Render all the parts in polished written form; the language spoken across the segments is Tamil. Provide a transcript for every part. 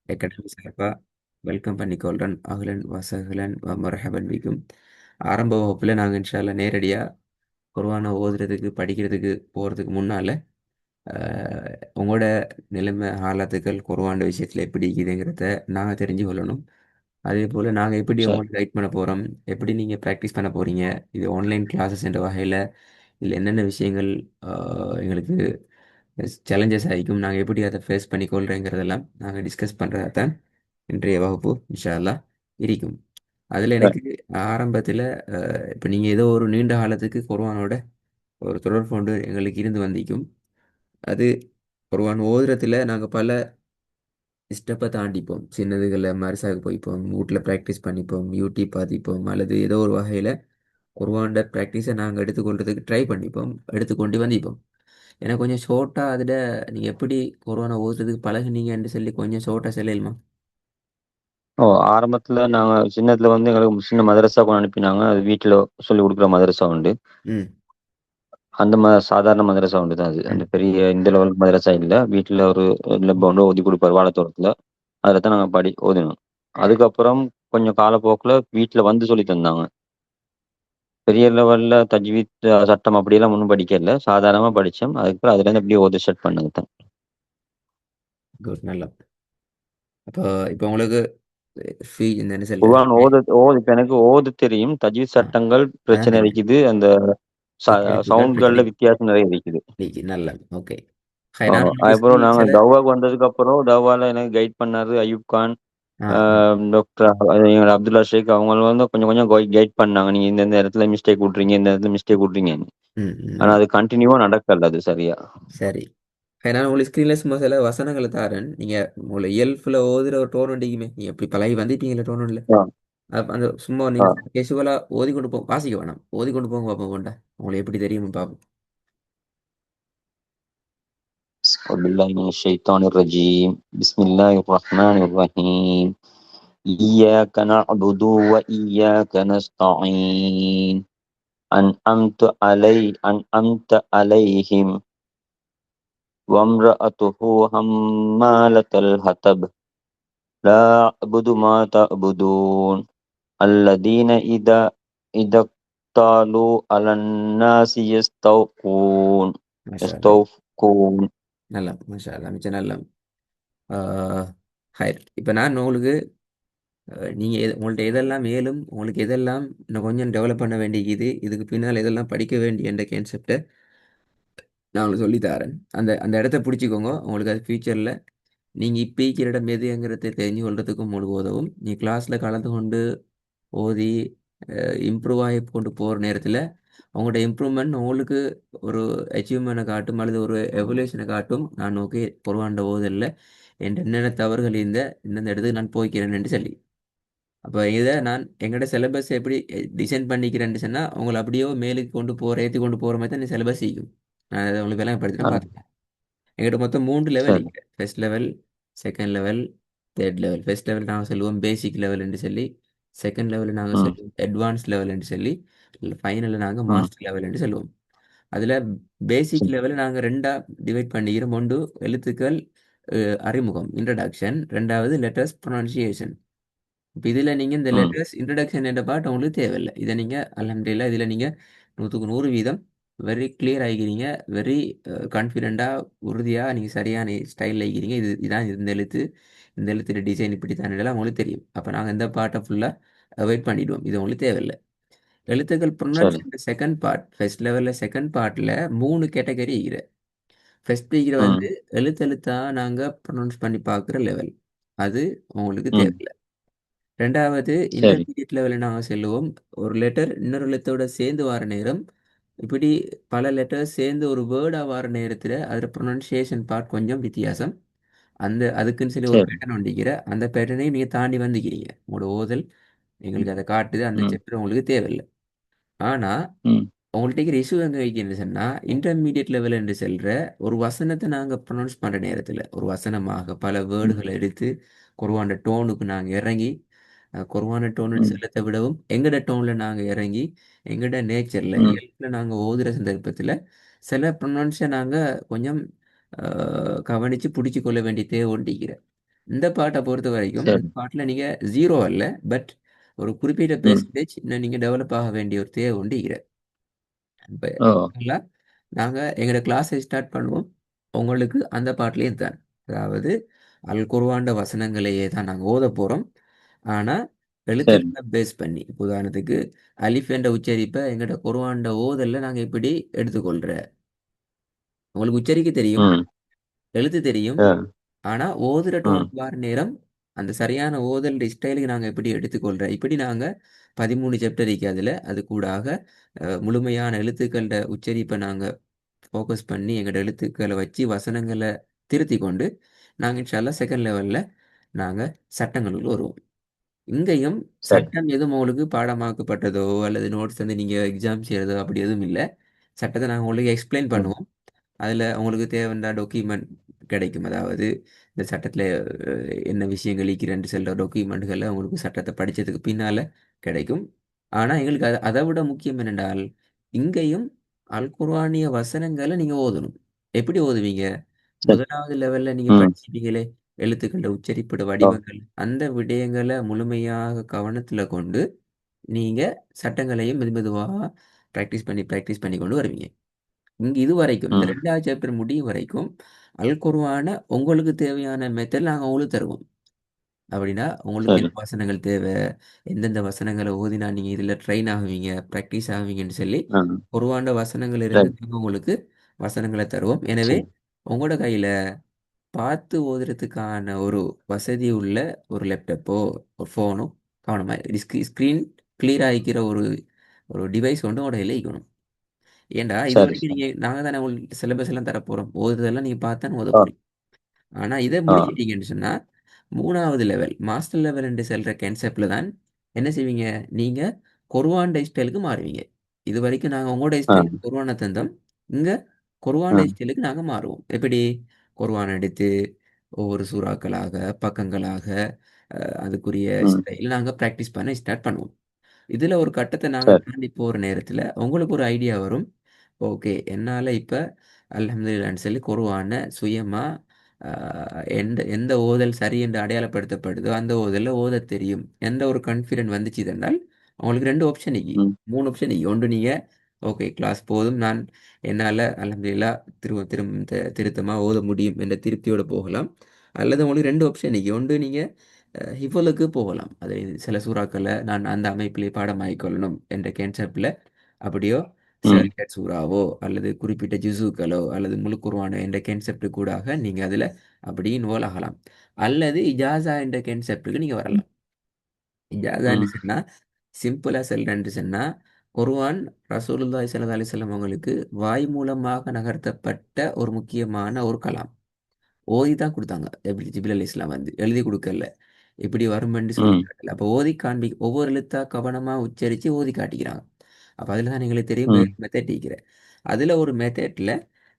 அகாடமி சார்பா வெல்கம் பண்ணிக்கொள்கிறேன். அகலன் வசகலன் மரஹபன் பிக்கும். ஆரம்ப வகுப்பில் நாங்கள் இன்ஷால்லா நேரடியாக குர்ஆனை ஓதுறதுக்கு படிக்கிறதுக்கு போகிறதுக்கு முன்னால் உங்களோட நிலைமை ஹாலாத்துக்கள் குர்ஆன் விஷயத்தில் எப்படி இருக்குதுங்கிறத நாங்கள் தெரிஞ்சு கொள்ளணும். அதே போல் நாங்கள் எப்படி சரி. உங்களுக்கு கைட் பண்ண போகிறோம், எப்படி நீங்கள் ப்ராக்டிஸ் பண்ண போகிறீங்க, இது ஆன்லைன் கிளாஸஸ் என்ற வகையில் இதில் என்னென்ன விஷயங்கள் எங்களுக்கு சேலஞ்சஸ் ஆகிக்கும், நாங்கள் எப்படி அதை ஃபேஸ் பண்ணிக்கொள்கிறேங்கிறதெல்லாம் நாங்கள் டிஸ்கஸ் பண்ணுறதா தான் இன்றைய வகுப்பு இன்ஷா அல்லாஹ் இருக்கும். அதில் சரி. எனக்கு ஆரம்பத்தில் இப்போ நீங்கள் ஏதோ ஒரு நீண்ட காலத்துக்கு குர்ஆனோட ஒரு தொடர்பு கொண்டு எங்களுக்கு இருந்து வந்திக்கும். அது குர்ஆன் ஓதுறதுல நாங்கள் பல ஸ்டெப்பை தாண்டிப்போம். சின்னதுகளில் மர்சாக்கு போய்ப்போம், வீட்டில் ப்ராக்டிஸ் பண்ணிப்போம், யூடியூப் பார்த்திப்போம், அல்லது ஏதோ ஒரு வகையில் குர்ஆனோட ப்ராக்டிஸை நாங்கள் எடுத்துக்கொள்றதுக்கு ட்ரை பண்ணிப்போம், எடுத்துக்கொண்டு வந்திப்போம். எனக்கு கொஞ்சம் ஷோர்ட்டாக அதில் நீங்கள் எப்படி குர்ஆனை ஓதுறதுக்கு பழகுனீங்கன்னு சொல்லி கொஞ்சம் ஷோர்ட்டாக சொல்லலுமா? ஓ! ஆரம்பத்துல நாங்க சின்னதுல எங்களுக்கு சின்ன மதரஸா கொண்டு அனுப்பினாங்க. அது வீட்ல சொல்லிக் குடுக்குற மதரஸா உண்டு. ம். அந்த சாதாரண மதரஸா உண்டு தான் அது. அந்த ம். பெரிய இந்த லெவல் மதரஸா இல்ல. வீட்ல ஒரு லெப் ஒண்ணு ஒதுக்கி குடுப்பாரு வாழைத்தோட்டத்துல. அதுல தான் நாங்க ஓதினோம். அதுக்கப்புறம் கொஞ்சம் காலப்போக்குல வீட்ல வந்து சொல்லி தந்தாங்க. பெரிய லெவல்ல தஜ்வீத் சட்டம் அப்படியெல்லாம் ஒண்ணும் படிக்கல. சாதாரணமா படிச்சோம். அதுக்கப்புறம் அதுலேருந்து அப்படியே ஓத ஸ்டார்ட் பண்ணது தான். குட், நல்லா. அப்போ இப்போ உங்களுக்கு இந்த என்ன சொல்ற குர்ஆன் இப்ப எனக்கு ஓத தெரியும். தஜ்வீத் ஆ, சட்டங்கள் அதான் பிரச்சனை தெரியும். இருக்குது. அந்த உச்சரிப்புகள் பிரச்சனை சவுண்ட்கள்ல வித்தியாசம் நெறைய இருக்குது. இன்னைக்கு நல்ல. ஓகே. ஹை, நான் உங்களுக்கு அதுக்கப்புறம் ஸ்கிரீன்ல நாங்க சில தௌவாக்கு வந்ததுக்கப்புறம், தௌவால எனக்கு கைட் பண்ணாரு அய்யூப் கான், ஆ, அ ஆ. டாக்டர் எங்கள அப்துல்லா ஷேக் அவங்க கொஞ்சம் கொஞ்சம் கைட் பண்ணாங்க. நீங்க இந்த இந்த இடத்துல மிஸ்டேக் விட்றீங்க, இந்த இடத்துல மிஸ்டேக் விட்றீங்கன்னு. ம், ம், ஆனா நல்ல. அது கன்டினியூவா நடக்கல அது சரியா. சரி. ஹை, நான் உங்களுக்கு ஸ்கிரீன்ல சும்மா சில வசனங்களை தாரேன். நீங்க உங்களை இயல்புல ஓதுற ஒரு டோன் அடிக்குமே, நீங்க எப்படி பழகி வந்துட்டீங்களா டோன்ல? ஆ, அந்த சும்மா ஆ. நீங்க கேஷுவலா ஓதி கொண்டு போங்க, வாசிக்க வேணாம், ஓதி கொண்டு போங்க பார்ப்போம் கொண்டா. உங்களுக்கு எப்படி தெரியும் பார்ப்போம். بالله من الشيطان الرجيم. بسم الله الرحمن الرحيم. إياك نعبد وإياك نستعين. أنعمت عليهم وامرأته حمالة الحطب. لا أعبد ما تعبدون. الذين إذا اكتالوا على الناس மாஷா அல்லா. يستوفون. நல்லா, மாஷா அல்லா, மிச்சம் நல்லா. ஹை, இப்போ நான் உங்களுக்கு நீங்கள் உங்கள்ட்ட எதெல்லாம் மேலும் உங்களுக்கு எதெல்லாம் இன்னும் கொஞ்சம் டெவலப் பண்ண வேண்டியது, இதுக்கு பின்னால் எதெல்லாம் படிக்க வேண்டிய என்ற கான்செப்டை நான் உங்களுக்கு சொல்லித்தரேன். அந்த அந்த இடத்த பிடிச்சிக்கோங்க. உங்களுக்கு அது ஃபியூச்சரில் நீங்கள் இப்போ இருக்கிற இடம் எதுங்கிறத தெரிஞ்சு கொள்றதுக்கும் உங்களுக்கு உதவும். நீ கிளாஸில் கலந்து கொண்டு ஓதி இம்ப்ரூவ் ஆகி கொண்டு போகிற நேரத்தில் உங்களோட இம்ப்ரூவ்மெண்ட் உங்களுக்கு ஒரு அச்சீவ்மெண்ட்டை காட்டும், அல்லது ஒரு எவல்யூஷனை காட்டும். நான் ஓகே பொருவாண்ட ஓதல்ல என் என்னென்ன தவறுகள் இந்த இந்தந்த இடத்துக்கு நான் போய்க்கிறேன்னு சொல்லி. அப்போ இதை நான் எங்களோட சிலபஸ் எப்படி டிசைன் பண்ணிக்கிறேன்னு சொன்னால் உங்களை அப்படியே மேலுக்கு கொண்டு போகிற ஏற்றி கொண்டு போகிற மாதிரி தான் இந்த சிலபஸ் செய்யும். நான் அதை உங்களுக்கு விளங்கப்படுத்தினா ஆ, பார்த்துக்கலாம். எங்கிட்ட மொத்தம் 3 லெவல் சரி. இருக்கு. First level, second level, third level. First level நாங்கள் சொல்லுவோம் பேசிக் லெவல் என்று சொல்லி, செகண்ட் லெவல் நாங்கள் ம், சொல்லுவோம் அட்வான்ஸ் லெவல் என்று சொல்லி, ஃபைனலில் நாங்கள் ம். மாஸ்டர் லெவல் என்று சொல்லுவோம். அதில் பேசிக் சரி. லெவலில் நாங்கள் ரெண்டாக டிவைட் பண்ணிக்கிறோம். ஒன்று எழுத்துக்கள், அறிமுகம் இன்ட்ரடக்ஷன், ரெண்டாவது லெட்டர்ஸ் ப்ரொனன்சியேஷன். இப்போ இதில் நீங்கள் இந்த ம், லெட்டர்ஸ் இன்ட்ரடக்ஷன் என்ற பார்ட் உங்களுக்கு தேவையில்லை. இதை நீங்கள் அல்ஹம்துலில்லாஹ் இதில் நீங்கள் 100% வெரி கிளியர் ஆகிக்கிறீங்க. வெரி கான்ஃபிடெண்ட்டாக உறுதியாக நீங்கள் சரியான ஸ்டைலில் ஆகிக்கிறீங்க. இதான் இந்த எழுத்து, இந்த எழுத்து டிசைன் இப்படி தானேலாம் உங்களுக்கு தெரியும். அப்போ நாங்கள் இந்த பார்ட்டை ஃபுல்லாக அவாய்ட் பண்ணிவிடுவோம். இது உங்களுக்கு தேவையில்லை. எழுத்துக்கள் சரி. ப்ரொனன்சியேஷன் செகண்ட் பார்ட், ஃபர்ஸ்ட் லெவலில் செகண்ட் பார்ட்டில் 3 கேட்டகரி இருக்கிற. ஃபர்ஸ்ட் இருக்கிற ம், வந்து எழுத்தா நாங்கள் ப்ரொனவுன்ஸ் பண்ணி பார்க்குற லெவல். அது உங்களுக்கு ம். தேவையில்லை. ரெண்டாவது சரி. இன்டர்மீடியட் லெவலில் நாங்கள் செல்லுவோம். ஒரு லெட்டர் இன்னொரு எழுத்தோட சேர்ந்து வர நேரம், இப்படி பல லெட்டர் சேர்ந்து ஒரு வேர்டாக வர நேரத்தில் அதில் ப்ரொனன்சியேஷன் பார்ட் கொஞ்சம் வித்தியாசம். அதுக்குன்னு சொல்லி ஒரு சரி. பேட்டர்ன் ஒண்டிக்கிற அந்த பேட்டர்னையும் நீங்கள் தாண்டி வந்துக்கிறீங்க. உங்களோட ஓதல் எங்களுக்கு அதை காட்டுது. அந்த ம், சாப்டர் உங்களுக்கு தேவையில்லை. ஆனால் ம், உங்கள்ட்ட இருக்கிற இஷ்யூ எங்கே வைக்கணும்னு சொன்னால், இன்டர்மீடியட் லெவல் என்று செல்கிற ஒரு வசனத்தை நாங்கள் ப்ரொனவுன்ஸ் பண்ணுற நேரத்தில் ஒரு வசனமாக பல ம், வேர்டுகளை எடுத்து குர்ஆன் டோனுக்கு நாங்கள் இறங்கி, குர்ஆன் டோனுன்னு ம், செல்லத்தை விடவும் எங்கட டோனில் நாங்கள் இறங்கி, எங்கட நேச்சரில் ம். இயல்பில் நாங்கள் ஓதுகிற சந்தர்ப்பத்தில் சில ப்ரொனவுன்ஸை நாங்கள் கொஞ்சம் கவனித்து பிடிச்சி கொள்ள வேண்டிய தேவை ஒட்டிக்கிறேன். இந்த பாட்டை பொறுத்த வரைக்கும் இந்த சரி. பாட்டில் நீங்கள் ஜீரோ அல்ல, பட் ஒரு குறிப்பிட்ட ம். பெர்சன்டேஜ் இன்னும் நீங்கள் டெவலப் ஆக வேண்டிய ஒரு தேவை உண்டு இருக்கிறது. இப்போ ஓ! நாங்கள் எங்களோட கிளாஸை ஸ்டார்ட் பண்ணுவோம் உங்களுக்கு அந்த பாட்டிலேயே தான். அதாவது அல் குர்ஆன்ட வசனங்களையே தான் நாங்கள் ஓத போகிறோம். ஆனால் சரி. எழுத்துக்களை பேஸ் பண்ணி, இப்ப உதாரணத்துக்கு அலிஃப் என்ற உச்சரிப்பை எங்களோட குர்ஆன்ட ஓதல்ல நாங்கள் எப்படி எடுத்துக்கொள்கிற, உங்களுக்கு உச்சரிக்க தெரியும், ம். எழுத்து தெரியும், சரி. ஆனால் ஓதுற டோன் ம். வார நேரம் அந்த சரியான ஓதல் ஸ்டைலுக்கு நாங்கள் எப்படி எடுத்துக்கொள்கிறோம். இப்படி நாங்கள் 13 சாப்டர் இருக்கு அதில். அது கூடாக முழுமையான எழுத்துக்களோட உச்சரிப்பை நாங்கள் ஃபோக்கஸ் பண்ணி எங்களோட எழுத்துக்களை வச்சு வசனங்களை திருத்தி கொண்டு நாங்கள் இன்ஷால்லா செகண்ட் லெவலில் நாங்கள் சட்டங்களுக்கு வருவோம். இங்கேயும் சரி. சட்டம் எதுவும் உங்களுக்கு பாடமாக்கப்பட்டதோ அல்லது நோட்ஸ் வந்து நீங்கள் எக்ஸாம் செய்கிறதோ அப்படி எதுவும் இல்லை. சட்டத்தை நாங்கள் உங்களுக்கு எக்ஸ்பிளைன் ம். பண்ணுவோம். அதில் உங்களுக்கு தேவையான டாக்குமெண்ட் கிடைக்கும். அதாவது இந்த சட்டத்தில் என்ன விஷயங்கள் இருக்கிறன்னு சொல்கிற டாக்குமெண்ட்களை உங்களுக்கு சட்டத்தை படித்ததுக்கு பின்னால் கிடைக்கும். ஆனால் எங்களுக்கு அதை விட முக்கியம் என்னென்றால் இங்கேயும் அல் குர்ஆனிய வசனங்களை நீங்கள் ஓதணும். எப்படி ஓதுவீங்க? சரி. முதலாவது லெவலில் நீங்கள் ம். படிச்சிட்டீங்களே, எழுத்துக்கள உச்சரிப்போட ஓ! வடிவங்கள், அந்த விடயங்களை முழுமையாக கவனத்தில் கொண்டு நீங்கள் சட்டங்களையும் மெதுமெதுவாக ப்ராக்டிஸ் பண்ணி கொண்டு வருவீங்க. இங்க இது வரைக்கும் இந்த ம். 2வது சாப்டர் முடியும் வரைக்கும் அல் குர்ஆன உங்களுக்கு தேவையான மெத்தட் நாங்க உங்களுக்கு தருவோம். அப்படின்னா உங்களுக்கு சரி. என்ன வசனங்கள் தேவை, எந்தெந்த வசனங்கள ஓதினா நீங்க இதுல ட்ரெயின் ஆகுவீங்க, பிராக்டிஸ் ஆகுவீங்கன்னு சொல்லி ஆ. குர்ஆன்ட வசனங்கள் இருந்து சரி. நாங்க உங்களுக்கு வசனங்கள தருவோம். எனவே சரி. உங்களோட கையில பார்த்து ஓதுறதுக்கான ஒரு வசதி உள்ள ஒரு லேப்டாப்போ, ஒரு ஃபோனோ கவனமா ஸ்க்ரீன் கிளியரா இருக்கிற ஒரு ஒரு டிவைஸ் வந்து உங்களோட கையில இருக்கணும். ஏன்டா சரி, இதுவரைக்கும் சரி. நீங்க நாங்க தானே உங்களுக்கு சிலபஸ் எல்லாம் தரப்போறோம். ஓதுறதெல்லாம் நீங்க பார்த்து தானே ஓத ஆ. போறீங்க. ஆனா இதை ஆ. முடிச்சிட்டீங்கன்னு சொன்னா 3வது லெவல் மாஸ்டர் லெவல் என்று செல்ற கான்செப்ட்ல தான் என்ன செய்வீங்க? நீங்க குர்ஆன் ஸ்டைலுக்கு மாறுவீங்க. இது வரைக்கும் நாங்க உங்களோட ஆ. ஸ்டைலுக்கு குர்ஆனை தந்தோம். இங்க ஆ. குர்ஆன் ஸ்டைலுக்கு நாங்க மாறுவோம். எப்படி? குர்ஆன் எடுத்து ஒவ்வொரு சூறாக்களாக, பக்கங்களாக அதுக்குரிய ம். ஸ்டைல் நாங்க பிராக்டிஸ் பண்ண ஸ்டார்ட் பண்ணுவோம். இதுல ஒரு கட்டத்தை நாங்க சரி. தாண்டி போற நேரத்துல உங்களுக்கு ஒரு ஐடியா வரும். ஓகே, என்னால இப்ப அல்ஹம்துலில்லாஹ்ன்னு சொல்லி குர்ஆன சுயமா அ எந்த எந்த ஓதல் சரி என்று அடையாளப்படுத்தப்படுதோ அந்த ஓதல்ல ஓதத் தெரியும். எந்த ஒரு கான்ஃபிடென்ட் வந்துச்சு என்றால், உங்களுக்கு 2 ஆப்ஷன் இக்கி. ம். 3 ஆப்ஷன் இக்கி. ஒன்று நீங்க ஓகே கிளாஸ் போதும். நான் என்னால அல்ஹம்துலில்லாஹ் திருத்தமா ஓத முடியும் என்ற திருப்தியோட போகலாம். அல்லது உங்களுக்கு 2 ஆப்ஷன் இக்கி. ஒன்று நீங்க ஹிஃபலுக்கு போகலாம். அது சில சூறாக்கள நான் அந்த அமைப்பிலே பாடமாக்கிக் கொள்ளணும் என்ற கான்செப்ட்ல அப்படியோ ம். ஷரியாத் சூறாவோ அல்லது குறிப்பிட்ட ஜுஸுக்களோ அல்லது முழு குர்ஆனோ என்ற கான்செப்ட் கூடாக நீங்க அதுல அப்படி இன்வால்வ் ஆகலாம். அல்லது இஜாஸா என்ற கான்செப்ட்டுக்கு நீங்க வரலாம். இஜாஸான்னு ம். சொன்னா சிம்பிளா சொல்றேன்னு சொன்னா குர்ஆன் ரசூலுல்லாஹி ஸல்லல்லாஹு அலைஹி வஸல்லம் அவங்களுக்கு வாய் மூலமாக நகர்த்தப்பட்ட ஒரு முக்கியமான ஒரு கலாம். ஓதி தான் குடுத்தாங்க. ஜிப்ரீல் அலைஹிஸ்ஸலாம் வந்து எழுதி குடுக்கல. இப்படி வருமென்று சொல்லி ம். காட்டல. அப்போ ஓதி ஒவ்வொரு எழுத்தா கவனமா உச்சரிச்சு ஓதி காட்டிக்கிறாங்க. அப்ப அதுல தான் எங்களுக்கு தெரியும் ம். மெத்தட் இருக்கிற. அதுல ஒரு மெத்தட்ல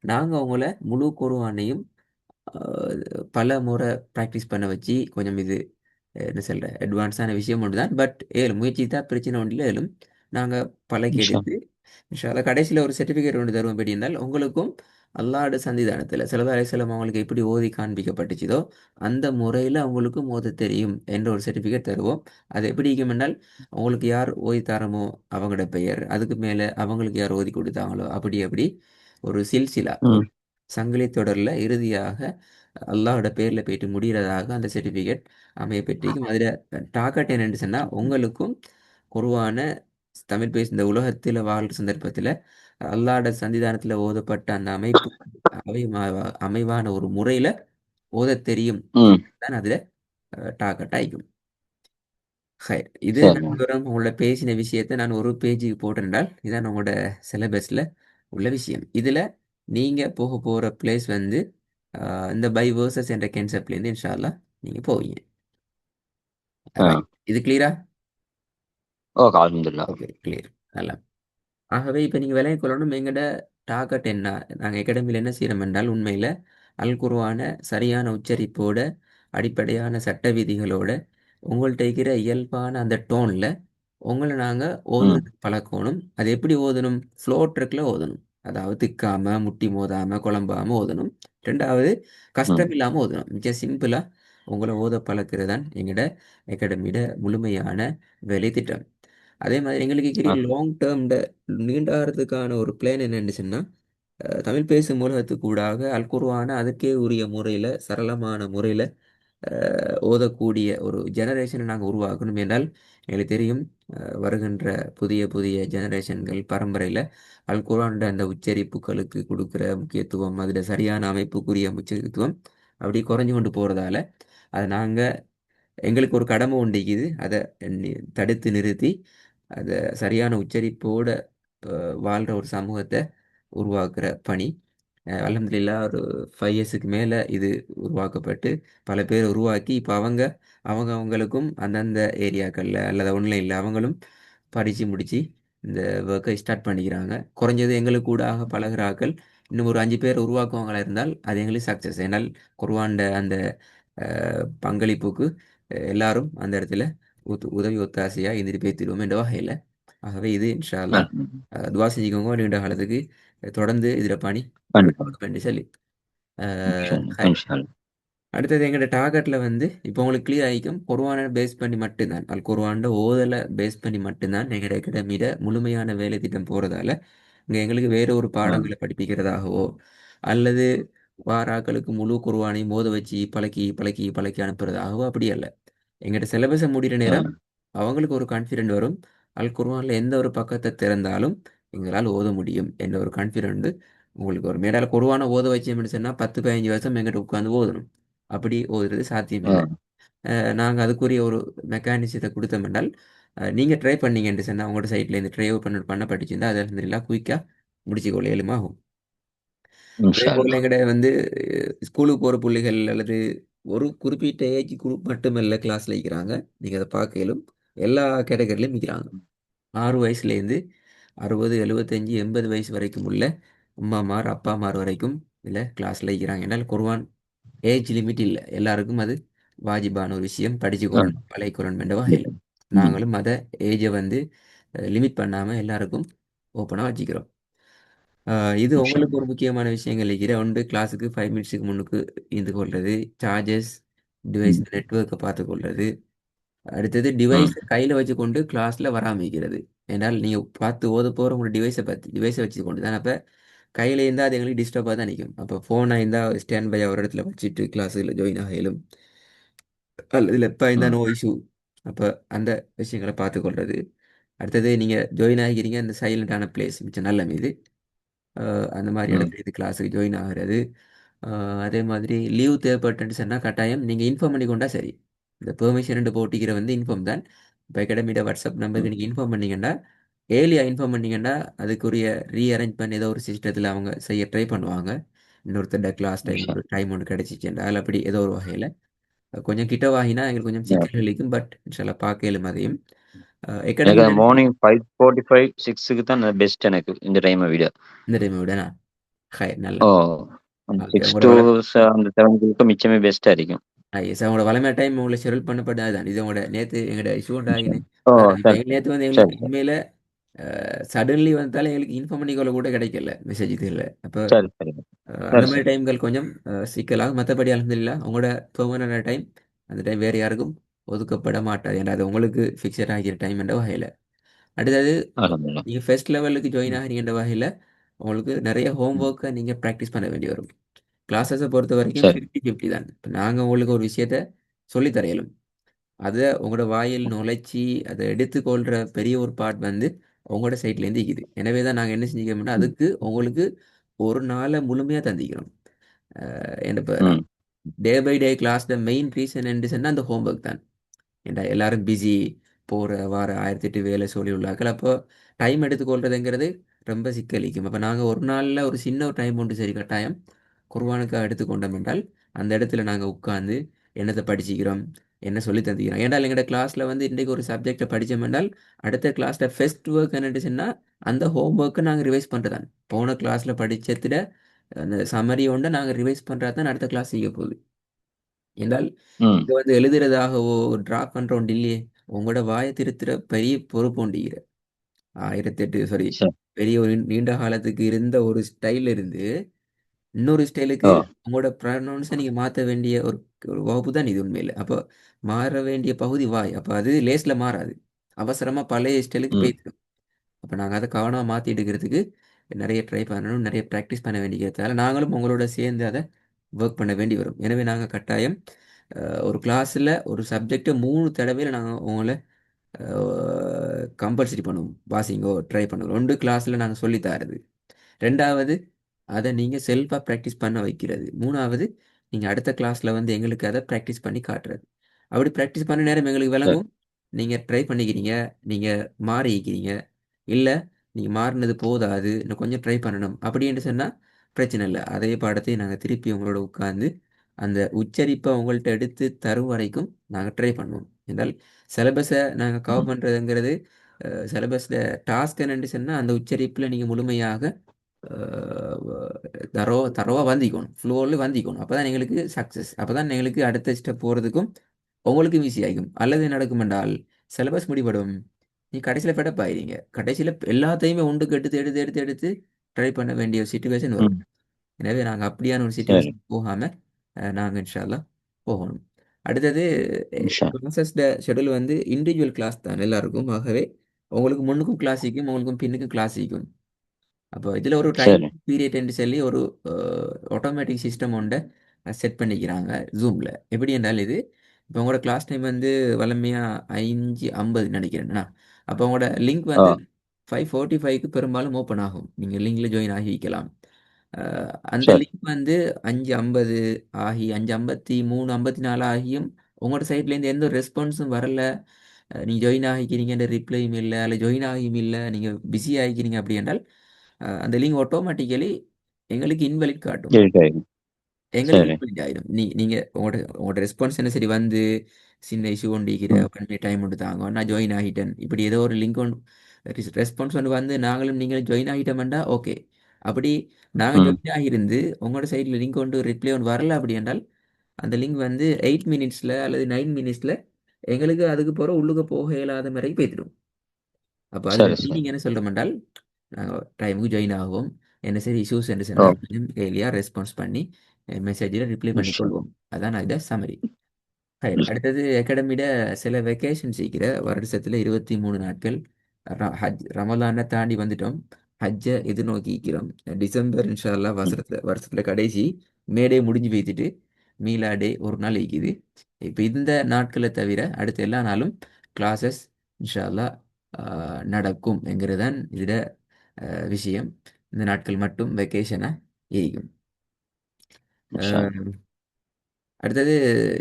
நாங்க உங்கள முழு குர்ஆனையும் அ பல முறை பிராக்டிஸ் பண்ண வச்சு கொஞ்சம் இது என்ன சொல்ற அட்வான்ஸான விஷயம் ஒன்று தான். பட் ஏலும் முயற்சித்தா பிரச்சனை ஒன்றில் ஏலும். நாங்க பழக்கி இன்ஷா எடுத்து இன்ஷா அல்லாஹ் கடைசியில ஒரு சர்டிஃபிகேட் ஒன்று தருவோம். எப்படி இருந்தால் உங்களுக்கும் அல்லாஹ்வுடைய சன்னிதானத்தில ஸல்லல்லாஹு அலைஹி வஸல்லம் அவங்களுக்கு எப்படி ஓதி காண்பிக்கப்பட்டுச்சதோ, அந்த முறையில அவங்களுக்கும் ஓதத் தெரியும் என்ற ஒரு சர்டிஃபிகேட் தருவோம். அது எப்படி இருக்கும் என்றால், உங்களுக்கு யார் ஓதி தரமோ அவங்களோட பெயர், அதுக்கு மேல அவங்களுக்கு யார் ஓதி கொடுத்தாங்களோ, அப்படி அப்படி ஒரு சில்சிலா ஒரு ம். சங்கிலி தொடர்ல இறுதியாக அல்லாஹ்வோட பேர்ல போயிட்டு முடியிறதாக அந்த சர்டிஃபிகேட் அமையப்பெற்றிருக்கும். அதில டார்கெட் என்னன்னு சொன்னா, உங்களுக்கும் குர்ஆன தமிழ் பேசும் இந்த உலகத்தில வாழ்ற சந்தர்ப்பத்தில அல்லாஹ்வோட சன்னிதானத்தில ஓதப்பட்ட அந்த அமைப்பு அமைவான ஒரு முறையில ஓதத் தெரியும் ம். என்பதுதான் அதில டார்கெட்டா இருக்கும். ஹைர். இது சரி. நான் வெறும் உங்களோட பேசின விஷயத்த நான் ஒரு பேஜுக்கு போட்டிருந்தால், இதான் உங்களோட சிலபஸ்ல உள்ள விஷயம். இதுல நீங்க போக போற பிளேஸ் வந்து அ இந்த பை வெர்சஸ் என்ற கான்செப்ட்லேருந்து இன்ஷா அல்லாஹ் நீங்க போவீங்க. ஆ. ரைட். இது கிளியரா? ஓகே. அல்ஹம்துலில்லாஹ். Okay, clear. நல்லா. ஆகவே இப்ப நீங்க விளங்கிக் கொள்ளணும் எங்கட டார்கெட் என்ன? நாங்க அகாடமில என்ன செய்றோம் என்றால், உண்மையில அல் குர்ஆன சரியான உச்சரிப்போட, அடிப்படையான சட்ட விதிகளோட, உங்கள்ட்ட இருக்கிற இயல்பான அந்த டோன்ல உங்கள நாங்க ம். ஓதுறதுக்கு பழக்கணும். அது எப்படி ஓதணும்? ஃப்ளோ ட்ராக்ல ஓதணும். அதாவது திக்காம, முட்டி மோதாம, குழம்பாம ஓதணும். 2வது ம். கஷ்டம் இல்லாம ஓதணும். மிக சிம்பிளா உங்களை ஓத பழக்கிறது தான் எங்களோட அகாடமியோட முழுமையான வேலை திட்டம். அதே மாதிரி எங்களுக்கு ஆ, இருக்கிற லாங் டேர்ம்ட நீண்டாகிறதுக்கான ஒரு பிளான் என்னன்னு சொன்னா, தமிழ் பேசும் உலகத்துக்கு கூடாக அல் குர்ஆனை அதுக்கே உரிய முறையில் சரளமான முறையில் ஓதக்கூடிய ஒரு ஜெனரேஷனை நாங்கள் உருவாக்கணும் என்றால் எங்களுக்கு தெரியும். வருகின்ற புதிய புதிய ஜெனரேஷன்கள் பரம்பரையில் அல் குர்ஆனோட அந்த உச்சரிப்புகளுக்கு கொடுக்குற முக்கியத்துவம், அதில் சரியான அமைப்புக்குரிய முக்கியத்துவம் அப்படி குறைஞ்சு கொண்டு போகிறதால அதை நாங்கள் எங்களுக்கு ஒரு கடமை உண்டிக்குது. அதை தடுத்து நிறுத்தி அதை சரியான உச்சரிப்போட வாழ்கிற ஒரு சமூகத்தை உருவாக்குற பணி. அல்ஹம்துலில்லாஹ் ஒரு 5 இயர்ஸுக்கு மேலே இது உருவாக்கப்பட்டு பல பேர் உருவாக்கி இப்போ அவங்களுக்கும் அந்தந்த ஏரியாக்களில் அல்லது ஆன்லைனில் அவங்களும் படித்து முடித்து இந்த ஒர்க்கை ஸ்டார்ட் பண்ணிக்கிறாங்க. குறைஞ்சது எங்களுக்கு கூட பழகுறாக்கள் இன்னும் ஒரு 5 பேர் உருவாக்குவாங்களா இருந்தால் அது எங்களுக்கு சக்ஸஸ். ஏன்னால் குர்ஆன்ட அந்த பங்களிப்புக்கு எல்லாரும் அந்த இடத்துல உதவி ஒத்தாசையாக இருந்துட்டு பேத்திடுவோம் என்ற வகையில். ஆகவே இது இன்ஷா அல்லாஹ் அல்ஹம்துலில்லாஹ். துவா செஞ்சுக்கோங்க நீண்ட காலத்துக்கு தொடர்ந்து இதில் பணி கண்டிப்பா. தொடரும் என்று சொல்லி. இன்ஷா அஹ், அல்லாஹ். ஹை. இன்ஷா அல்லாஹ். அடுத்தது எங்களோட டார்கெட்டில் வந்து இப்போ உங்களுக்கு கிளியர் ஆகிக்கும் குர்ஆனை பேஸ் பண்ணி மட்டும்தான் அல் குர்ஆனோட ஓதலை பேஸ் பண்ணி மட்டும்தான் எங்களோட அகாடமியிட முழுமையான வேலை திட்டம் போகிறதால இங்கே எங்களுக்கு வேற ஒரு ஆ, பாடங்களை படிப்பிக்கிறதாகவோ அல்லது வாராக்களுக்கு முழு குர்ஆனையும் ஓத வச்சு பழக்கி பழக்கி பழக்கி அனுப்புறதாகவோ அப்படி அல்ல. எங்கிட்ட சிலபஸை முடிகிற ஆ, நேரம் அவங்களுக்கு ஒரு கான்ஃபிடென்ட் வரும். அல் குர்ஆனில் எந்த ஒரு பக்கத்தை திறந்தாலும் எங்களால் ஓத முடியும் என்ற ஒரு கான்ஃபிடென்ட் உங்களுக்கு ஒரு மேடால குர்ஆனை ஓத வச்சோம்னு சொன்னால் 10 15 வருஷம் எங்கிட்ட உட்காந்து ஓதணும். அப்படி ஓதுறது சாத்தியம் ஆ. இல்லை. நாங்கள் அதுக்குரிய ஒரு மெக்கானிசத்தை கொடுத்தோம் என்றால் நீங்கள் ட்ரை பண்ணீங்கன்னு சொன்னால் உங்களோட சைட்லேருந்து ட்ரை பண்ண படிச்சிருந்தா அது அல்ஹம்துலில்லாஹ் குயிக்காக முடிச்சுக்கொள்ள இயலுமாகும். அதே இன்ஷா போல் அல்லாஹ். எங்கட வந்து ஸ்கூலுக்கு போகிற பிள்ளைகள் அல்லது ஒரு குறிப்பிட்ட ஏஜ் குரூப் மட்டுமல்ல கிளாஸில் இருக்கிறாங்க. நீங்கள் அதை பார்க்கலும் எல்லா கேட்டகரியிலும் இருக்கிறாங்க. 6 வயசுலேருந்து 60 75 80 வயசு வரைக்கும் உள்ள அம்மாமார் அப்பாமார் வரைக்கும் இதில் கிளாஸில் இருக்கிறாங்க. என்னால் குர்ஆன் ஏஜ் லிமிட் இல்லை, எல்லாருக்கும் அது வாஜிபான ஒரு விஷயம், படிச்சு ஆ, கொள்ளணும் பழகி கொள்ளணும் என்ற வகையில் கண்டிப்பா. ம். நாங்களும் அதை ஏஜை வந்து லிமிட் பண்ணாமல் எல்லாருக்கும் ஓப்பனாக வச்சுக்கிறோம். இது இன்ஷா உங்களுக்கு அல்லாஹ். ஒரு முக்கியமான விஷயங்கள் இருக்கிற ஒன்று கிளாஸுக்கு 5 மினிட்ஸுக்கு முன்னுக்கு இருந்து கொள்வது, சார்ஜஸ் டிவைஸ் ம். நெட்வொர்க்கை பார்த்து கொள்வது, அடுத்தது ம். டிவைஸை கையில் வச்சுக்கொண்டு கிளாஸில் வராமிக்கிறது. ஏன்னால் நீங்கள் பார்த்து ஓத போகிற உங்களோட டிவைஸை வச்சு கொண்டு தான் அப்போ கையில் இருந்தால் அது எங்களுக்கு டிஸ்டர்பாக தான் நிற்கும். அப்போ ஃபோனாக இருந்தால் ஸ்டாண்ட் பை ஒரு இடத்துல வச்சுட்டு கிளாஸில் ஜாயின் ஆகலும் அல்லது லெப்பாக இருந்தால் ம். No issue. அப்போ அந்த விஷயங்களை பார்த்துக்கொள்வது. அடுத்தது நீங்கள் ஜாயின் ஆகிக்கிறீங்க அந்த சைலண்டான பிளேஸ் மிச்சம் நல்ல மீது அந்த மாதிரி ம். இடத்துல இது கிளாஸுக்கு ஜாயின் ஆகிறது. அதே மாதிரி லீவ் தேவைப்பட்டுன்னு சொன்னால் கட்டாயம் நீங்கள் இன்ஃபார்ம் பண்ணி கொண்டா சரி. இந்த பெர்மிஷன் போட்டிக்கிற வந்து இன்ஃபார்ம் தான். இப்போ அகாடமியோட வாட்ஸ்அப் ம். நம்பருக்கு நீங்கள் இன்ஃபார்ம் பண்ணீங்கன்னா ஏர்லியாக இன்ஃபார்ம் பண்ணீங்கன்னா அதுக்குரிய ரீஅரேஞ்ச் பண்ணி ஏதோ ஒரு சிஸ்டத்தில் அவங்க செய்ய ட்ரை பண்ணுவாங்க. இன்னொருத்தர் கிளாஸ் டைம் இன்ஷா ஒரு டைம் ஒன்று கிடச்சிச்சுண்டா அதில் அப்படி ஏதோ ஒரு வகையில் கொஞ்சம் கிட்டவாகினா எங்களுக்கு கொஞ்சம் அல்லாஹ். சிக்கல் அளிக்கும். பட் இன்ஷால்லா பார்க்கலும் அதையும் எனக்கு அகாடமியில் மார்னிங் 5:45 6க்கு தான் பெஸ்ட் எனக்கு இந்த டைமை விட. இந்த டைமை விட நான் ஓ, நல்லது. அந்த ஓகே 6 உங்களோட to வள அந்த 7 மிச்சமே பெஸ்டா இருக்கும். எஸ் உங்களோட வளமை டைம் உங்களை ஷெடியூல் பண்ணப்பட்டது அதுதான். இது உங்களோட நேற்று எங்களோட இஷ்யூ இன்ஷா உண்டாகினு அல்லாஹ். ஓ, பாருங்க. இப்போ சரி, எங்கள் சரி. நேற்று வந்து சரி, எங்களுக்கு சரி. உண்மையில் சடன்லி வந்தாலும் எங்களுக்கு இன்ஃபார்ம் பண்ணிக்கொள்ள கூட கிடைக்கல மெசேஜ் இதில். அப்போ சரி, சரி. அந்த சரி, மாதிரி சரி. டைம்கள் கொஞ்சம் சிக்கலாகும். மற்றபடி அல்ஹம்துலில்லாஹ் உங்களோட பெர்மனன்ட் டைம் அந்த டைம் வேறு யாருக்கும் ஒதுக்கப்பட மாட்டாது. ஏன்னா அது உங்களுக்கு ஃபிக்ஸட் ஆகிற டைம் என்ற வகையில். அடுத்தது அல்ஹம்துலில்லாஹ். நீங்கள் ஃபர்ஸ்ட் லெவலுக்கு ஜாயின் ம். ஆகிறீங்கன்ற வகையில் உங்களுக்கு நிறைய ஹோம் ம். ஒர்க்கை நீங்கள் ப்ராக்டிஸ் பண்ண வேண்டி வரும். கிளாஸஸை பொறுத்த வரைக்கும் சரி. 50-50 தான். இப்போ நாங்கள் உங்களுக்கு ஒரு விஷயத்த சொல்லித் தர இயலும். அதை உங்களோட வாயில் நுழைச்சி அதை எடுத்துக்கொள்கிற பெரிய ஒரு பார்ட் வந்து உங்களோட சைட்லேருந்து இருக்குது. எனவே தான் நாங்கள் என்ன செஞ்சுக்கிறோம்னா ம். அதுக்கு உங்களுக்கு ஒரு நாளை முழுமையாக தந்திக்கிறோம். என்ன இப்போ ம். Day by day class main reason என்று சொன்னால் அந்த ஹோம்ஒர்க் தான். ஏன்டா எல்லாரும் பிஸி போகிற வார 1008 வேலை சொல்லி உள்ளாக்கள் அப்போ டைம் எடுத்துக்கொள்றதுங்கிறது ரொம்ப சிக்கலிக்கும். அப்போ நாங்கள் ஒரு நாளில் ஒரு சின்ன ஒரு டைம் உண்டு சரி கட்டாயம் குர்ஆனுக்காக எடுத்துக்கொண்டோம் என்றால் அந்த இடத்துல நாங்கள் உட்கார்ந்து என்னத்தை படிச்சுக்கிறோம் என்ன சொல்லி தந்துக்கிறோம். ஏன்டா எங்களோட கிளாஸில் வந்து இன்றைக்கு ஒரு சப்ஜெக்டை படித்தோம் என்றால் அடுத்த கிளாஸில் ஃபெஸ்ட் ஒர்க் என்னட்டு சொன்னால் அந்த ஹோம் ஒர்க்கை நாங்கள் ரிவைஸ் பண்ணுறதான். போன கிளாஸில் படித்ததில் அந்த சம்மரி ஒன்றை நாங்கள் ரிவைஸ் பண்ணுறது தான் அடுத்த கிளாஸ் செய்ய போகுது. என்றால் ம். இங்க வந்து எழுதுறதாகவோ டிராப் பண்ற ஒன்று இல்லையே. உங்களோட வாயை திருத்துற பெரிய பொறுப்பு ஒண்டிகிற 1008 சாரி சரி. பெரிய ஒரு நீண்ட காலத்துக்கு இருந்த ஒரு ஸ்டைல் இருந்து இன்னொரு ஸ்டைலுக்கு ஓ உங்களோட ப்ரொனவுன்ஸை நீங்கள் மாற்ற வேண்டிய ஒரு ஒரு வகுப்பு தான் இது உண்மையில். அப்போ மாற வேண்டிய பகுதி வாய். அப்போ அது லேஸில் மாறாது. அவசரமாக பழைய ஸ்டைலுக்கு ம் போய்த்திடும். அப்போ நாங்கள் அதை கவனமாக மாற்றி எடுக்கிறதுக்கு நிறைய ட்ரை பண்ணணும், நிறைய ப்ராக்டிஸ் பண்ண வேண்டியதால் நாங்களும் உங்களோட சேர்ந்து அதை ஒர்க் பண்ண வேண்டி வரும். எனவே நாங்கள் கட்டாயம் ஒரு கிளாஸில் ஒரு சப்ஜெக்டை 3 தடவையில் நாங்கள் உங்களை கம்பல்சரி பண்ணுவோம். வாசிங்கோ ட்ரை பண்ணுவோம். 2 கிளாஸில் நாங்கள் சொல்லி தரது. 2வது அதை நீங்கள் செல்ஃபாக ப்ராக்டிஸ் பண்ண வைக்கிறது. 3வது நீங்கள் அடுத்த கிளாஸில் வந்து எங்களுக்கு அதை ப்ராக்டிஸ் பண்ணி காட்டுறது. அப்படி ப்ராக்டிஸ் பண்ண நேரம் எங்களுக்கு சரி விளங்கும். நீங்கள் ட்ரை பண்ணிக்கிறீங்க, நீங்கள் மாறிக்கிறீங்க, இல்லை நீங்கள் மாறினது போதாது, இன்னும் கொஞ்சம் ட்ரை பண்ணணும் அப்படின்னு சொன்னால் பிரச்சனை இல்லை. அதே பாடத்தை நாங்கள் திருப்பி உங்களோட உட்கார்ந்து அந்த உச்சரிப்பை உங்கள்கிட்ட எடுத்து தரும் வரைக்கும் நாங்கள் ட்ரை பண்ணுவோம். என்றால் சிலபஸை நாங்கள் கவர் ம் பண்ணுறதுங்கிறது சிலபஸில் டாஸ்க் என்னென்னு சொன்னால் அந்த உச்சரிப்பில் நீங்கள் முழுமையாக தரோவாக வந்திக்கணும், ஃப்ளோவில் வந்திக்கணும். அப்போ தான் எங்களுக்கு சக்ஸஸ். அப்போ தான் எங்களுக்கு அடுத்த ஸ்டெப் போகிறதுக்கும் உங்களுக்கும் ஈஸி ஆகும். அல்லது நடக்கும் என்றால் சிலபஸ் முடிபடும், நீ கடைசியில் ஃபெடப் ஆயிடுங்க. கடைசியில் எல்லாத்தையுமே ஒன்றுக்கு எடுத்து எடுத்து எடுத்து எடுத்து ட்ரை பண்ண வேண்டிய ஒரு சுச்சுவேஷன் வரும். ம் எனவே நாங்கள் அப்படியான ஒரு சரி சுச்சுவேஷன் போகாமல் நாங்கள் இன்ஷால்லா போகணும். அடுத்தது இன்ஷா கிளாஸஸ்ட ஷெடியூல் வந்து இண்டிவிஜுவல் கிளாஸ் தான் எல்லாருக்கும். ஆகவே உங்களுக்கு முன்னுக்கும் கிளாஸ் இருக்கும், உங்களுக்கும் பின்னுக்கும் கிளாஸ் இருக்கும். அப்போ இதில் ஒரு டைம் சரி பீரியட் என்று சொல்லி ஒரு ஆட்டோமேட்டிக் சிஸ்டம் ஒன்றை செட் பண்ணிக்கிறாங்க ஜூமில். எப்படி என்றால் இது இப்போ உங்களோட கிளாஸ் டைம் வந்து வளமையாக 5:50 நினைக்கிறேன்னா, அப்போ உங்களோட லிங்க் ஓ வந்து 5:45க்கு பெரும்பாலும் ஓப்பன் ஆகும். நீங்கள் லிங்கில் ஜாயின் ஆகி வைக்கலாம். அந்த சரி லிங்க் வந்து 5:50 ஆகி 5:53 54 ஆகியும் உங்களோட சைட்லேருந்து எந்த ஒரு ரெஸ்பான்ஸும் வரல, நீங்கள் ஜாயின் ஆகிக்கிறீங்கன்ற ரிப்ளையும் இல்லை, அல்ல ஜாயின் ஆகியும் இல்லை, நீங்கள் பிஸி ஆகிக்கிறீங்க அப்படி என்றால் அந்த லிங்க் ஆட்டோமேட்டிக்கலி எங்களுக்கு இன்வெலிட் காட்டும். இருக்கு எங்களுக்கு சரி இன்வெலிட் ஆயிடும். நீங்கள் உங்களோட உங்களோட ரெஸ்பான்ஸ் என்ன சரி வந்து சின்ன இஷ்யூ கொண்டிருக்கிற ம் பண்ணி டைம் கொண்டு தாங்க நான் ஜாயின் ஆகிட்டேன், இப்படி ஏதோ ஒரு லிங்க் ஒன்று ரெஸ்பான்ஸ் ஒன்று வந்து நாங்களும் நீங்களும் ஜாயின் ஆகிட்டோம்டா ஓகே. அப்படி நாங்கள் ம் ஜாயின் ஆகியிருந்து உங்களோட சைடில் லிங்க் கொண்டு ரிப்ளை ஒன்று வரல அப்படி என்றால் அந்த லிங்க் வந்து 8 மினிட்ஸில் அல்லது 9 மினிட்ஸில் எங்களுக்கு அதுக்கு போகிற உள்ளுக்கு போக இயலாத மாதிரி போய்த்திடும். அப்போ அதில் சரி சரி மீனிங் என்ன சொல்கிறோம் என்றால் நாங்கள் டைமுக்கு ஜாயின் ஆகும், என்ன சரி இஷ்யூஸ் என்று ஓ சொன்னால் கொஞ்சம் ஏர்லியாக ரெஸ்பான்ஸ் பண்ணி மெசேஜில் ரிப்ளை இன்ஷா பண்ணிக்கொள்வோம். அதான் இதை சமரி. ம் அடுத்தது அகாடமியோட சில வெக்கேஷன்ஸ் இருக்கிற வருஷத்தில் 23 நாட்கள். ஹஜ் ரமலானை தாண்டி வந்துட்டோம், ஹஜ்ஜை எதிர்நோக்கிக்கிறோம். டிசம்பர் இன்ஷா அல்லாஹ் வருஷத்தில் கடைசி மேடே முடிஞ்சு வைத்துட்டு மீலாடே ஒரு நாள் இருக்குது. இப்போ இந்த நாட்களை தவிர அடுத்த எல்லா நாளும் கிளாஸஸ் இன்ஷா அல்லாஹ் நடக்கும் என்கிறது தான் இதோட விஷயம். இந்த நாட்கள் மட்டும் வெக்கேஷனாக இருக்கும். இன்ஷா அஹ், அடுத்தது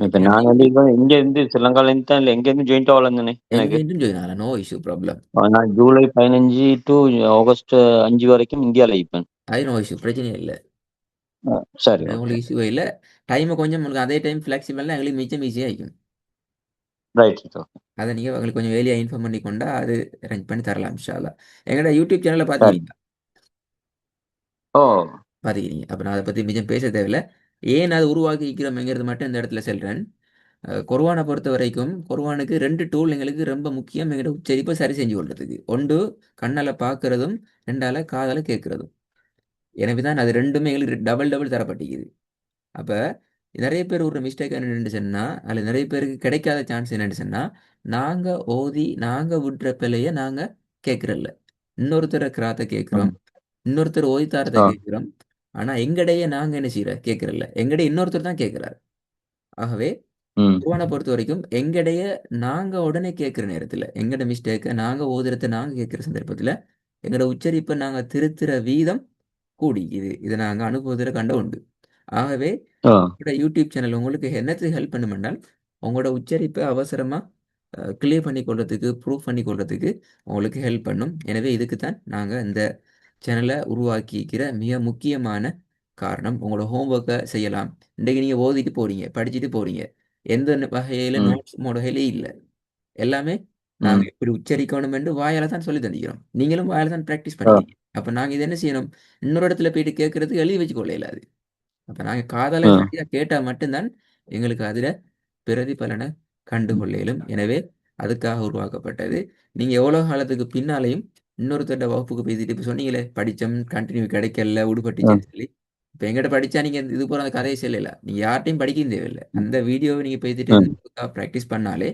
இப்ப என்னோட நான் வந்து இப்போ இங்க இருந்து ஸ்ரீலங்கால இருந்து தான் இல்லை எங்க இருந்து ஜாயிண்ட் ஆகலன்னு எனக்கு எங்கேயும் ஜாயின் ஆகலாம், நோ இஷ்யூ ப்ராப்ளம். நான் ஜூலை 15 டு ஆகஸ்ட் 5 வரைக்கும் இந்தியாவில் இருப்பேன். அது நோ இஷ்யூ, பிரச்சனையே இல்லை. சரி அது ஓகே உங்களுக்கு இஷ்யூவே இல்லை. டைமை கொஞ்சம் உங்களுக்கு அதே டைம் ஃப்ளெக்சிபிளாக எங்களுக்கு மிச்சம் ஈஸியாக இருக்கும். ரைட் ஓகே அதை நீங்கள் உங்களுக்கு கொஞ்சம் வேலையாக இன்ஃபார்ம் பண்ணி கொண்டா அது அரேஞ்ச் பண்ணி தரலாம் இன்ஷா அல்லாஹ். எங்களோட யூடியூப் சேனலை சரி பார்த்துக்கிறீங்க? ஓ பார்த்துக்கிறீங்க. அப்போ நான் அதை பற்றி மிச்சம் பேச தேவையில்லை. ஏன் அதை உருவாக்கி இருக்கிறோம்ங்கிறது மட்டும் இந்த இடத்துல சொல்கிறேன். குர்ஆனை பொறுத்த வரைக்கும் குர்ஆனுக்கு 2 டூல் எங்களுக்கு ரொம்ப முக்கியம் எங்களோட உச்சரிப்பை சரி செஞ்சு கொள்றதுக்கு. ஒன்று கண்ணால் பார்க்கறதும், 2ஆல காதால் கேட்கறதும். எனவே தான் அது ரெண்டுமே எங்களுக்கு டபுள் டபுள் தரப்பட்டிருக்குது. அப்போ நிறைய பேர் ஒரு மிஸ்டேக் என்னென்னு சொன்னால், அதில் நிறைய பேருக்கு கிடைக்காத சான்ஸ் என்னென்னு சொன்னால், நாங்கள் ஓதி நாங்கள் விடுற பிழையை நாங்கள் கேட்குறல்ல, இன்னொருத்தர கிராத்தை கேட்குறோம், ம் இன்னொருத்தர் ஓய்தாரத்தை ஓ கேட்குறோம். ஆனால் எங்கடையே நாங்கள் என்ன செய்கிற கேட்குறல்ல, எங்கடைய இன்னொருத்தர் தான் கேட்குறாரு. ஆகவே ம் குர்ஆனை பொறுத்த வரைக்கும் எங்கடைய நாங்கள் உடனே கேட்குற நேரத்தில் எங்கட மிஸ்டேக்கை நாங்கள் ஓதுறதை நாங்கள் கேட்குற சந்தர்ப்பத்தில் எங்களோட உச்சரிப்பை நாங்கள் திருத்துற வீதம் கூடி இதை நாங்கள் அனுபவத்தில் கண்ட உண்டு. ஆகவே ஓ உங்களோட யூடியூப் சேனல் உங்களுக்கு என்னத்துக்கு ஹெல்ப் பண்ணுமென்றால் உங்களோட உச்சரிப்பை அவசரமாக கிளியர் பண்ணி கொள்றதுக்கு, ப்ரூஃப் பண்ணி கொள்றதுக்கு உங்களுக்கு ஹெல்ப் பண்ணும். எனவே இதுக்கு தான் நாங்கள் இந்த சேனலை உருவாக்கிக்கிற மிக முக்கியமான காரணம். உங்களோட ஹோம்ஒர்க்கை செய்யலாம். இன்றைக்கு நீங்கள் ஓதிட்டு போகிறீங்க, படிச்சுட்டு போகிறீங்க, எந்த வகையில் ம் நோட்ஸ் வகையிலே இல்லை. எல்லாமே ம் நாங்கள் எப்படி உச்சரிக்கணும் என்று வாயால் தான் சொல்லி தந்திக்கிறோம். நீங்களும் வாயால் தான் ப்ராக்டிஸ் ஓ பண்ணிக்கிறீங்க. அப்போ நாங்கள் இது என்ன செய்யணும், இன்னொரு இடத்துல போயிட்டு கேட்கறதுக்கு எழுதி வச்சு கொள்ள இயலாது. அப்போ நாங்கள் காதால ம் சரியாக கேட்டால் மட்டும்தான் எங்களுக்கு அதில் பிரதிபலனை கண்டுகொள்ள இயலும். எனவே அதுக்காக உருவாக்கப்பட்டது. நீங்கள் எவ்வளோ காலத்துக்கு பின்னாலையும் இன்னொருத்தரோட வகுப்புக்கு பேசிட்டு இப்போ சொன்னீங்களே படித்தோம் கண்டினியூ கிடைக்கல ம் விடுபட்டுச்சேன்னு சொல்லி, இப்போ எங்கிட்ட படிச்சா நீங்க இது போற அந்த கதையை சொல்லல. நீங்க யார்ட்டையும் படிக்க தேவையில்லை. ம். அந்த வீடியோவை நீங்க போய்த்துட்டு ம். ப்ராக்டிஸ் பண்ணாலே,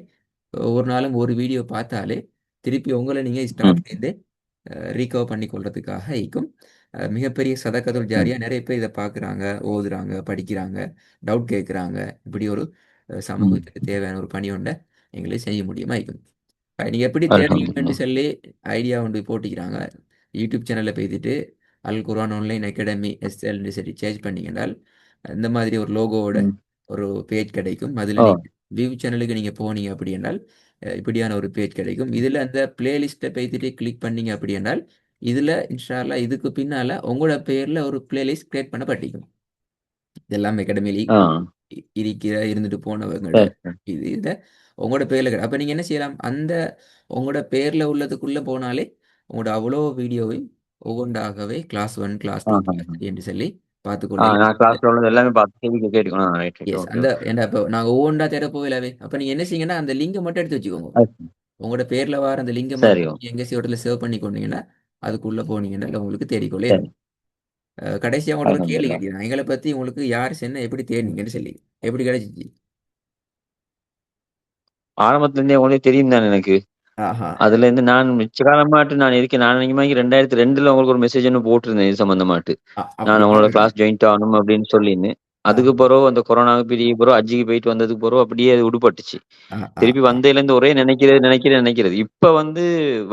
ஒவ்வொரு நாளும் ஒரு வீடியோ பார்த்தாலே, திருப்பி உங்கள நீங்க ம். ஸ்டார்ட்லேருந்து ரீகவர் பண்ணி கொள்றதுக்காக இருக்கும். மிகப்பெரிய சதக்கத்துல் ம். ஜாரியா நெறைய பேர் இத பார்க்குறாங்க, ஓதுறாங்க, படிக்கிறாங்க, டவுட் கேட்குறாங்க. இப்படி ஒரு ம். சமூகத்துக்கு தேவையான ஒரு பணி ஒண்ட எங்களே செய்ய முடியுமா இருக்கும். நீங்க எப்படி தேடலாம்னு அல்ஹம்துலில்லாஹ். சொல்லி ஐடியா ஒன்று போட்டுக்கிறாங்க. யூடியூப் சேனல்ல போய்த்துட்டு அல் குர்ஆன் ஆன்லைன் அகாடமி எஸ்எல்ன்னு சொல்லி சர்ச் பண்ணீங்கன்றால், இந்த மாதிரி ஒரு லோகோவோட ம். ஒரு பேஜ் கிடைக்கும். அதில ஓ! நீங்க வியூ சேனலுக்கு நீங்க போனீங்க அப்படி என்றால், இப்படியான ஒரு பேஜ் கிடைக்கும். இதில அந்த பிளேலிஸ்ட்ட போய்த்துட்டு கிளிக் பண்ணீங்க அப்படி என்றால், இதில இன்ஷா அல்லாஹ் இதுக்கு பின்னால உங்களோட பெயர்ல ஒரு பிளேலிஸ்ட் கிரியேட் பண்ண பட்டிக்கும். இதெல்லாம் அகாடமில ஆ. இருந்துட்டு போனவங்களோட சரி, சரி. இது இத உங்களோட பெயர்ல அப்ப நீங்க என்ன செய்யலாம்? அந்த உங்களோட பெயர்ல உள்ளதுக்குள்ள போனாலே, உங்களோட அவ்வளோ வீடியோவையும் ஒவ்வொன்றாகவே கிளாஸ் 1, கிளாஸ் 2, கிளாஸ் ஆஹஹ. 3 என்று சொல்லி பார்த்துக்கொண்டே நான் கிளாஸ்ல உள்ளது எல்லாமே பார்த்து கேள்வி கேட்டுக்கணும். Right, right. எஸ். ஓகே, அந்த ஓகே. ஏன்டா இப்ப நாங்க ஒவ்வொன்றா தேட போகலவே. அப்ப நீங்க என்ன செய்யுங்கன்னா, அந்த லிங்க மட்டும் எடுத்து வச்சுக்கோங்க. அது உங்களோட பேர்ல வார அந்த லிங்க சரி. மட்டும் ஓ! நீங்க எங்கேயாச்சும் ஒரு இடத்துல சேவ் பண்ணி கொண்டீங்கன்னா, அதுக்குள்ள போனீங்கன்னா உங்களுக்கு தேடிக்கொள்ளே சரி. இருக்கும். கடைசியா உங்கள்ட்ட ஒரு கேள்வி அல்ஹம்துலில்லாஹ். கேட்கிறேன். எங்கள பத்தி உங்களுக்கு யார் சொன்னா? எப்படி தேடுனீங்கன்னு சொல்லி. எப்படி கிடைச்சுச்சு? ஆரம்பத்துல இருந்தே உங்களுக்கே தெரியும் தானே எனக்கு. ஆஹா. அதுலேருந்து நான் மிச்ச காலமாட்டு நான் இருக்கேன். நான் அநேகமாகி 2002ல உங்களுக்கு ஒரு மெசேஜ் ஒண்ணு போட்டிருந்தேன் இது சம்மந்தமாட்டு. நான் அப்படியா? உங்களோட கிளாஸ் ஜாயின்ட் ஆகணும் அப்படின்னு சொல்லின்னு. ஆ, அதுக்கு பிறகு அந்த கொரோனாவுக்கு பிறகு ஹஜ்ஜுக்கு போயிட்டு வந்ததுக்கு பிறகு அப்படியே அது விடுபட்டுச்சு. ஆ, ஆ, திருப்பி ஆ, வந்ததுலேருந்து ஒரே நினைக்கிறது. இப்ப வந்து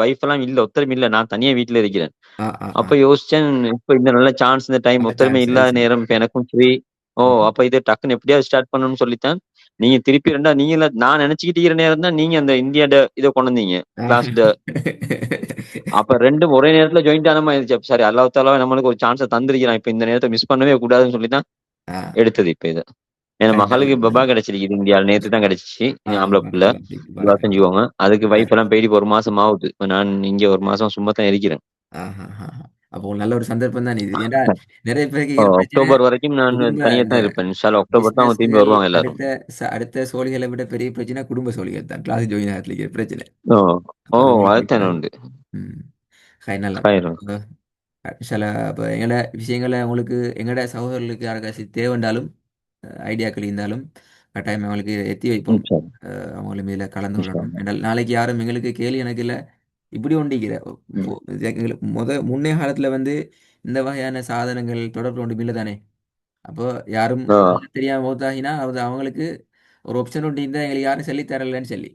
வைஃப் எல்லாம் இல்ல. ஒருத்தரும் இல்ல. நான் தனியா வீட்ல இருக்கிறேன். ஆ, ஆ, ஆ. அப்ப யோசிச்சேன், இப்ப இந்த நல்ல சான்ஸ் இந்த டைம் நல்ல ஒத்தருமே சான்ஸ். அது இல்லாத சரி. நேரம் இப்ப எனக்கும் ஃப்ரீ. ஓ! ம். அப்ப இத டக்குன்னு எப்படியாவது ஸ்டார்ட் பண்ணணும்னு சொல்லித்தான், நீங்க திருப்பி 2 நீங்கள நான் நெனச்சுக்கிட்டு இருக்கிற நேரம் தான் நீங்க அந்த இந்தியாட இத கொண்டு வந்தீங்க. ஆ. கிளாஸ்ட அப்ப 2ம் ஒரே நேரத்துல ஜாயிண்ட் ஆன மாரி இருந்துச்சு. அப்ப சரி அல்லாஹ் தஆலா நம்மளுக்கு ஒரு சான்ஸ தந்திருக்கிறான். இப்ப இந்த நேரத்த மிஸ் பண்ணவே கூடாதுன்னு சொல்லி தான் ஆ. எடுத்தது இப்ப இத. என் மகளுக்கு பபா நல்லது. கிடைச்சிருக்குது இந்தியால. நேத்து தான் கிடைச்சுச்சு. ஆ, ஆம்பள புள்ள. பரக்கல்லா ஃபீக். துவா பரக்கல்லா. செஞ்சுக்கோங்க. அதுக்கு வைஃப் பரக் எல்லாம் போயிட்டு இப்ப 1 மாசம் ஆவுது. இப்ப நான் இங்க 1 மாசம் சும்மா தான் இருக்கிறேன். ஆஹஹஹ. அப்போ நல்ல ஒரு சந்தர்ப்பம் தான் இது. ஏன்டா நெறைய பேருக்கு ஓ! இருக்கிற பிரச்சனை அக்டோபர் வரைக்கும் நான் குடும்ப தனியா இந்த தான் இருப்பேன். இன்ஷா அல்லாஹ் அக்டோபர் தான் அவங்க திரும்பி பிசினஸ்கள் வருவாங்க எல்லாரும். அடுத்த சோழிகளை விட பெரிய பிரச்சனை குடும்ப சோழிகள் தான். கிளாஸ் ஜாயின் ஆகறதுல இருக்கிற பிரச்சனை. ஓ! ஓ! அப்ப அது உங்களுக்கு அதுதானே இருக்காது. உண்டு. ம். ஹை நல்லா. ஹைரும். சில அப்ப எங்கட விஷயங்கள உங்களுக்கு எங்கட சகோதரர்களுக்கு யாருக்காச்சும் தேவைண்டாலும் ஐடியாக்கள் இருந்தாலும் கட்டாயம் அவங்களுக்கு எத்தி வைப்போம். இன்ஷா அல்லாஹ். அவங்களும் இதில் கலந்து இன்ஷா கொள்ளணும். அல்லாஹ். என்றால் நாளைக்கு யாரும் எங்களுக்கு கேள்வி எனக்கு இல்லை இப்படி ஒன்றிக்கிற ம். எங்களுக்கு முன்னைய காலத்தில் வந்து இந்த வகையான சாதனங்கள் தொடர்பு ஒன்றும் இல்லை தானே. அப்போ யாரும் ஓ! தெரியாம மௌத்தாகினா அது அவங்களுக்கு ஒரு ஆப்ஷன் ஒன்று இருந்தால் எங்களுக்கு யாரும் சொல்லித் தரலன்னு சொல்லி.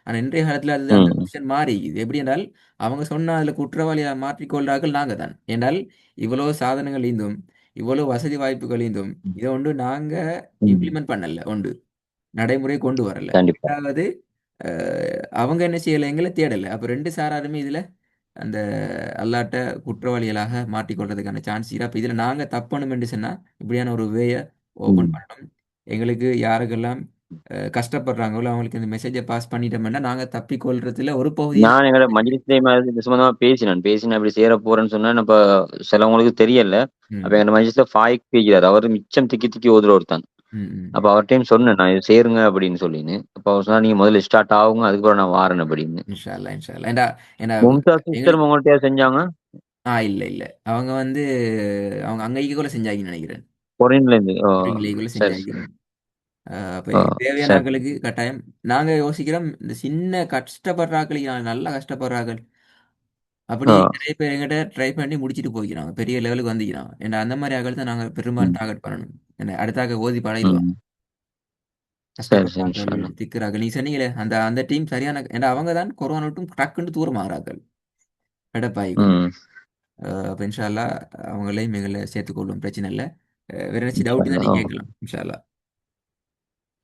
ஆனா இன்றைய காலத்துல அது அந்த ம். ஆப்ஷன் மாறிக்குது. எப்படி என்றால், அவங்க சொன்ன அதுல குற்றவாளியா மாற்றிக்கொள்றார்கள் நாங்க தான். என்றால், இவ்வளவு சாதனங்கள் இருந்தும், இவ்வளவு வசதி வாய்ப்புகள் இருந்தும், ம். இத ஒன்று நாங்க ம். இம்ப்ளிமெண்ட் பண்ணல. ஒன்று நடைமுறை கொண்டு வரல. கண்டிப்பா. 2வது அவங்க என்ன செய்யல, எங்கள தேடல. அப்ப 2 சாராருமே இதுல அந்த அல்லாட்ட குற்றவாளிகளாக மாட்டிக்கொள்றதுக்கான சான்ஸ் இருக்கு. அப்ப இதுல நாங்க தப்பணும் என்று சொன்னா, இப்படியான ஒரு வேய ஓப்பன் ம். பண்ணணும். எங்களுக்கு யாருக்கெல்லாம் கஷ்டப்படுறாங்களோ, அவங்களுக்கு இந்த மெசேஜ பாஸ் பண்ணிட்டோம்னா, நாங்க தப்பிக்கொள்றதுல ஒரு பகுதியா நான் எங்கட மஜ்லிஸ்லயும் அது இது சம்மந்தமா பேசினேன். நான் இப்படி சேர போறேன்னு சொன்னேன். அப்ப சிலவங்களுக்கு தெரியல. அப்ப ம். எங்க மஜ்லிஸ்ல ஃபாயிக் பேஜிறாரு. அவரு மிச்சம் திக்கி திக்கி ஓதுற ஒருத்தன். ம். அப்ப ம். அவர்ட்டயும் சொன்னேன். நான் இது சேருங்க அப்படின்னு சொல்லின்னு. அப்ப அவர் சொன்னாரு, "நீங்க முதல்ல ஸ்டார்ட் ஆவுங்க. அதுக்கப்புறம் நான் வாரேன்" அப்படின்னு. இன்ஷா அல்லாஹ், இன்ஷா அல்லாஹ். ஏன்டா ஏன்னா மும்தாஸ் சிஸ்டர் எங்களுக்கு உங்கள்ட்டயா செஞ்சாங்க? இல்ல, இல்ல. அவங்க வந்து அவங்க அங்க ஈக்கோல செஞ்சாங்கன்னு நெனைக்கிறேன். ஃபாரின்ல இருந்து. ஓ! ஃபாரின்ல ஈக்கோல சரி, சரி. செஞ்சாங்க. அப்ப ஓ! எங்களுக்கு தேவையான சரி. ஆட்களுக்கு கட்டாயம் நாங்க யோசிக்கிறோம், இந்த சின்ன கஷ்டப்படுற ஆட்களுக்கு நல்லா கஷ்டப்படுற ஆட்கள். அப்படி ஓ! நெறைய பேர் எங்கிட்ட ட்ரை பண்ணி முடிச்சுட்டு போய்க்கிறாங்க. பெரிய லெவலுக்கு வந்துக்கிறாங்க. ஏன்னா அந்த மாரி ஆட்கள் தான் நாங்க பெரும்பாலும் ம். டார்கெட் பண்ணணும். ஏன்னா அடுத்தாக்க ஓதி பழகிடுவாங்க. ம். சரி, சரி. இன்ஷா கஷ்டப்படுறார்கள், அல்லாஹ். திக்குறார்கள். நீங்க சொன்னீங்களே, அந்த அந்த டீம் சரியான ஏன்னா அவங்க தான் கொரோனா விட்டும் டக்குன்னு தூரமாகறார்கள். எடப்பாடிக்கும். ம். அப்ப இன்ஷா அல்லாஹ் அவங்களையும் எங்கள சேர்த்துக்கொள்வோம். பிரச்சனை இல்ல. வேற ஏதாச்சும் இன்ஷா டவுட் இருந்தா அல்லாஹ். நீங்க ஓ! கேட்கலாம். இன்ஷா அல்லாஹ்.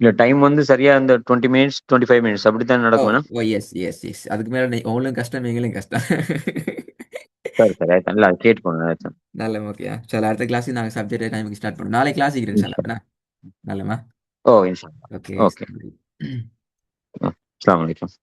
இல்ல டைம் வந்து சரியா இந்த 20 மினிட்ஸ், 25 மினிட்ஸ் அப்படித்தான் ஓ! நடக்குமா? ஓ! Yes, yes, yes. அதுக்கு மேல உங்களும் கஷ்டம், எங்களும் கஷ்டம். சரி, சரி. ஆயிரத்தி இல்ல கேட்டுக்கோங்க. ஆயிரத்தி நல்ல ஓகேயா. இன்ஷா அல்லாஹ் அடுத்த கிளாஸ் நாங்க சப்ஜெக்ட் டைமுக்கு ஸ்டார்ட் பண்ணுவோம். நாளைக்கு கிளாஸ் இருக்கிறேன் இன்ஷா இன்ஷா அல்லாஹ். என்ன? நல்லமா? ஓ! இன்ஷா ஓகே. அல்லாஹ். ஓகே. சரி. அஸ்ஸலாமு அலைக்கும்.